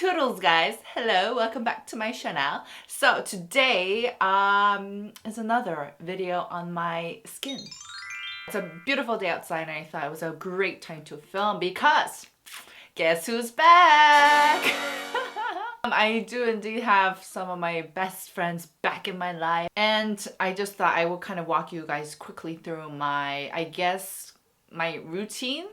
Toodles guys, hello, welcome back to my channel. So today is another video on my skin. It's a beautiful day outside and I thought it was a great time to film because guess who's back? I do indeed have some of my best friends back in my life, and I just thought I would kind of walk you guys quickly through my routine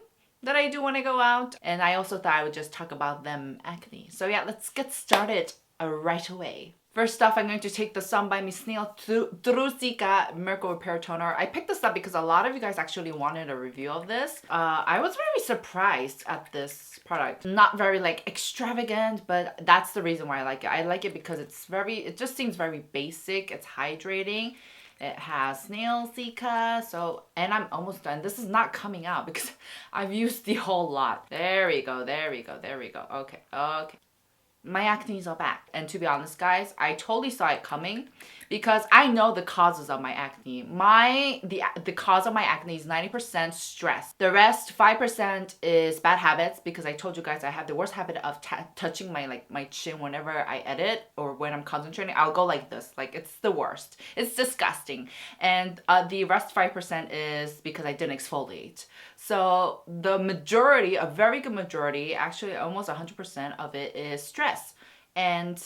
that I do when I go out, and I also thought I would just talk about them acne. So yeah, let's get started right away. First off, I'm going to take the Sun by me Snail Trusika Miracle Repair Toner. I picked this up because a lot of you guys actually wanted a review of this. I was very surprised at this product. Not very like extravagant, but that's the reason why I like it. I like it because it just seems very basic. It's hydrating. It has Snail, Cica, and I'm almost done. This is not coming out because I've used the whole lot. There we go, there we go, there we go. Okay. My acne is all back. And to be honest, guys, I totally saw it coming because I know the causes of my acne. The cause of my acne is 90% stress. The rest, 5% is bad habits, because I told you guys I have the worst habit of touching my chin whenever I edit or when I'm concentrating. I'll go like this. Like, it's the worst. It's disgusting. And the rest 5% is because I didn't exfoliate. So the majority, a very good majority, actually almost 100% of it is stress. And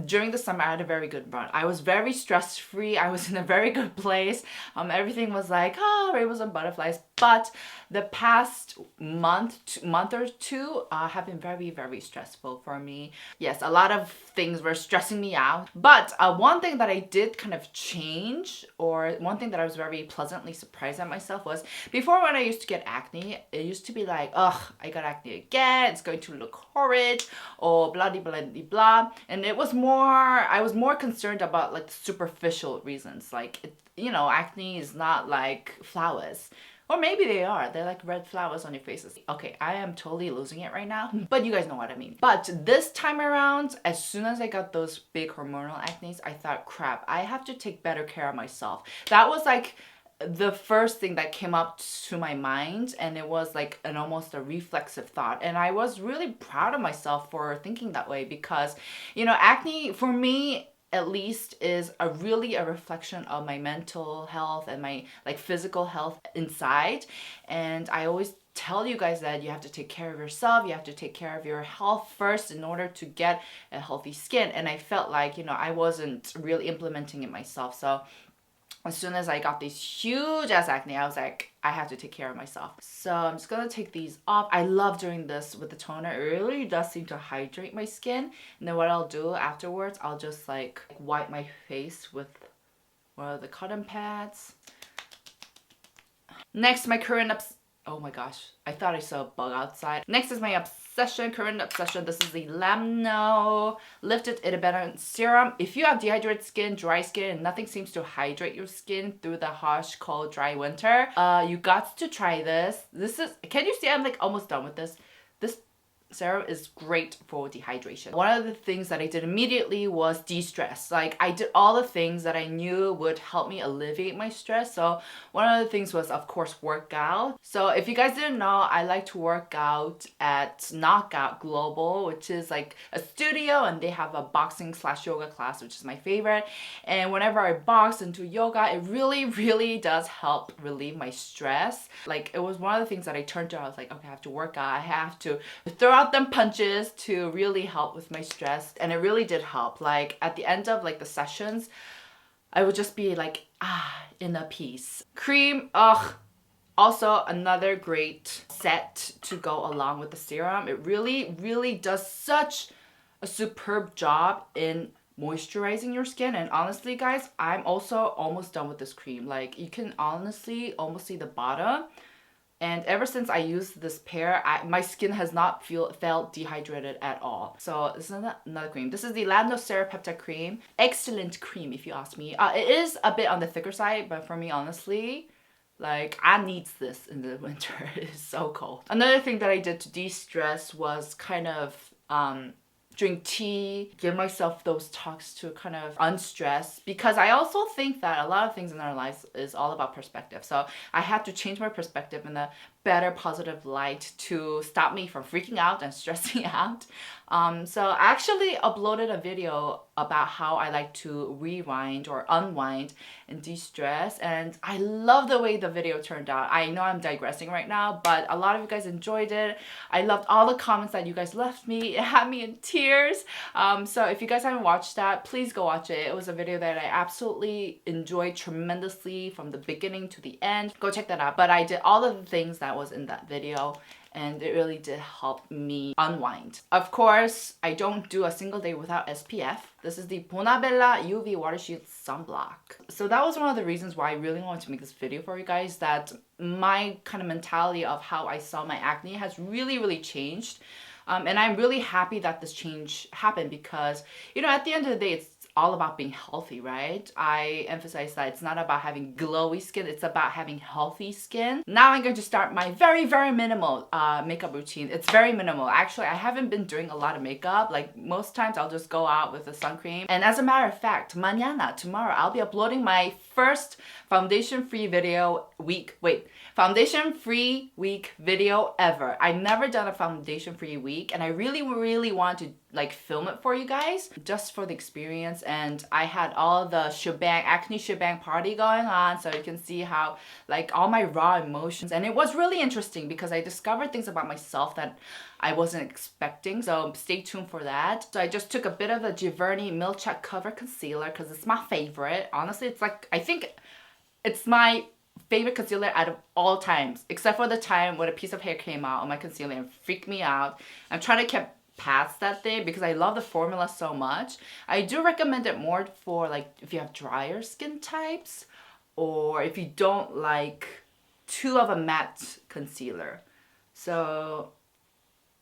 during the summer, I had a very good run. I was very stress-free. I was in a very good place. Everything was like, rainbows and butterflies. But the past month or two have been very, very stressful for me. Yes, a lot of things were stressing me out. But one thing that I did kind of change, or one thing that I was very pleasantly surprised at myself, was before, when I used to get acne, it used to be like, ugh, I got acne again. It's going to look horrid, or blah, blah, blah, blah. And I was more concerned about like the superficial reasons. Like, acne is not like flowers. Or maybe they are. They're like red flowers on your faces. Okay, I am totally losing it right now, but you guys know what I mean. But this time around, as soon as I got those big hormonal acnes, I thought, crap, I have to take better care of myself. That was like the first thing that came up to my mind, and it was like almost a reflexive thought. And I was really proud of myself for thinking that way, because, acne for me, at least, is really a reflection of my mental health and my physical health inside. And I always tell you guys that you have to take care of yourself. You have to take care of your health first in order to get a healthy skin. And I felt like, I wasn't really implementing it myself. So as soon as I got these huge ass acne, I was like, I have to take care of myself. So I'm just gonna take these off. I love doing this with the toner. It really does seem to hydrate my skin. And then what I'll do afterwards, I'll just like wipe my face with one of the cotton pads. Next, my current oh my gosh, I thought I saw a bug outside. Next is my current obsession. This is the Labno Lifted Idebenone Serum. If you have dehydrated skin, dry skin, and nothing seems to hydrate your skin through the harsh, cold, dry winter, you got to try this. Can you see I'm like almost done with this? This serum is great for dehydration. One of the things that I did immediately was de-stress. Like, I did all the things that I knew would help me alleviate my stress. So one of the things was, of course, workout. So if you guys didn't know, I like to work out at Knockout Global, which is like a studio, and they have a boxing/yoga class, which is my favorite. And whenever I box and do yoga, it really, really does help relieve my stress. Like, it was one of the things that I turned to. I was like, okay, I have to work out. I have to throw out them punches to really help with my stress. And it really did help. Like, at the end of like the sessions, I would just be like, in a peace. Cream, also another great set to go along with the serum. It really, really does such a superb job in moisturizing your skin. And honestly, guys, I'm also almost done with this cream. Like, you can honestly almost see the bottom. And ever since I used this pair, my skin has not felt dehydrated at all. So this is another cream. This is the Labno Cera-Peptide cream. Excellent cream, if you ask me. It is a bit on the thicker side, but for me, honestly, like, I need this in the winter. It is so cold. Another thing that I did to de-stress was kind of drink tea, give myself those talks to kind of unstress, because I also think that a lot of things in our lives is all about perspective. So I had to change my perspective in the better positive light to stop me from freaking out and stressing out. So I actually uploaded a video about how I like to rewind or unwind and de-stress, and I love the way the video turned out. I know I'm digressing right now, but a lot of you guys enjoyed it. I loved all the comments that you guys left me. It had me in tears. So if you guys haven't watched that, please go watch it. It was a video that I absolutely enjoyed tremendously from the beginning to the end. Go check that out. But I did all of the things that was in that video, and it really did help me unwind. Of course, I don't do a single day without SPF. This is the Bonabella UV Water Shield Sunblock. So that was one of the reasons why I really wanted to make this video for you guys, that my kind of mentality of how I saw my acne has really changed. And I'm really happy that this change happened because, you know, at the end of the day, it's all about being healthy, right? I emphasize that it's not about having glowy skin, it's about having healthy skin. Now I'm going to start my very minimal makeup routine. It's very minimal. Actually, I haven't been doing a lot of makeup. Like most times I'll just go out with a sun cream. And as a matter of fact, mañana, tomorrow, I'll be uploading my first foundation-free week video ever. I've never done a foundation-free week, and I really want to like film it for you guys just for the experience. And I had all the acne shebang party going on, so you can see how like all my raw emotions, and it was really interesting because I discovered things about myself that I wasn't expecting, so stay tuned for that. So I just took a bit of the Giverny Milchak Cover Concealer because it's my favorite. Honestly, it's like, I think it's my favorite concealer out of all times, except for the time when a piece of hair came out on my concealer and freaked me out. I'm trying to get past that thing because I love the formula so much. I do recommend it more for like if you have drier skin types, or if you don't like too of a matte concealer. So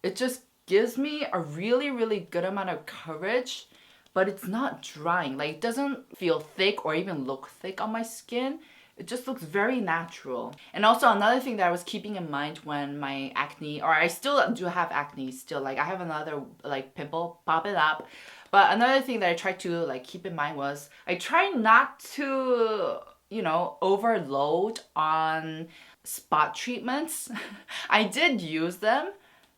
it just gives me a really good amount of coverage, but it's not drying. Like, it doesn't feel thick or even look thick on my skin. It just looks very natural. And also another thing that I was keeping in mind when my acne, or I still do have acne still, like I have another like pimple popping up. But another thing that I tried to like keep in mind was I try not to, you know, overload on spot treatments. I did use them,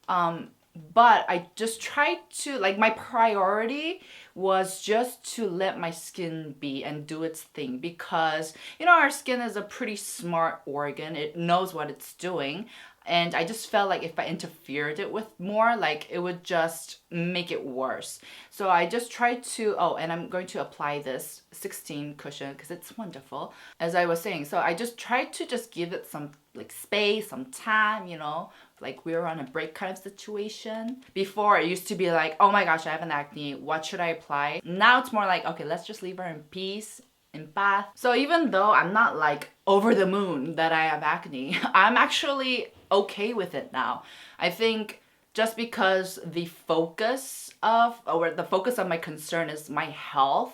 but I just tried to, like, my priority was just to let my skin be and do its thing, because, you know, our skin is a pretty smart organ. It knows what it's doing. And I just felt like if I interfered it with more, like it would just make it worse. So I just tried to, oh, and I'm going to apply this 16 cushion because it's wonderful, as I was saying. So I just tried to just give it some like space, some time, you know, like we were on a break kind of situation. Before it used to be like, oh my gosh, I have an acne, what should I apply? Now it's more like, okay, let's just leave her in peace, in bath. So even though I'm not like over the moon that I have acne, I'm actually okay with it now. I think just because the focus of my concern is my health,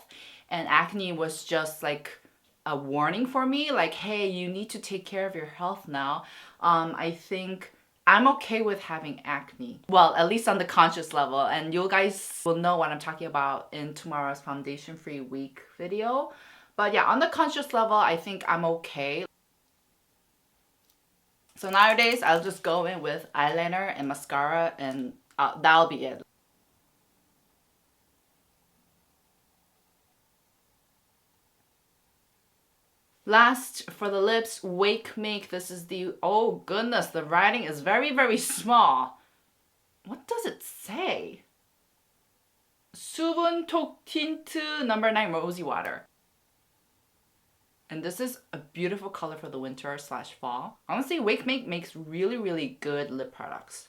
and acne was just like a warning for me, like, hey, you need to take care of your health now. I think I'm okay with having acne. Well, at least on the conscious level, and you guys will know what I'm talking about in tomorrow's foundation free week video. But yeah, on the conscious level, I think I'm okay. So nowadays, I'll just go in with eyeliner and mascara, and that'll be it. Last, for the lips, Wake Make. This is the, oh goodness, the writing is very, very small. What does it say? Soobeauty Tint No. 9 Rosy Water. And this is a beautiful color for the winter / fall. Honestly, Wake Make makes really, really good lip products.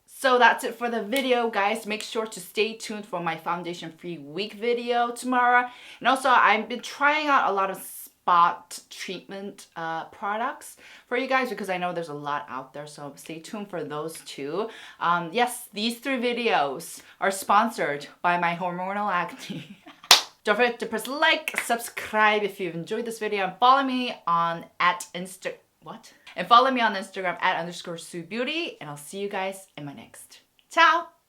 So that's it for the video, guys. Make sure to stay tuned for my foundation free week video tomorrow. And also, I've been trying out a lot of spot treatment products for you guys, because I know there's a lot out there, so stay tuned for those too. Yes, these 3 videos are sponsored by my hormonal acne. Don't forget to press like, subscribe if you've enjoyed this video, and follow me on Instagram @_Soobeauty, and I'll see you guys in my next. Ciao!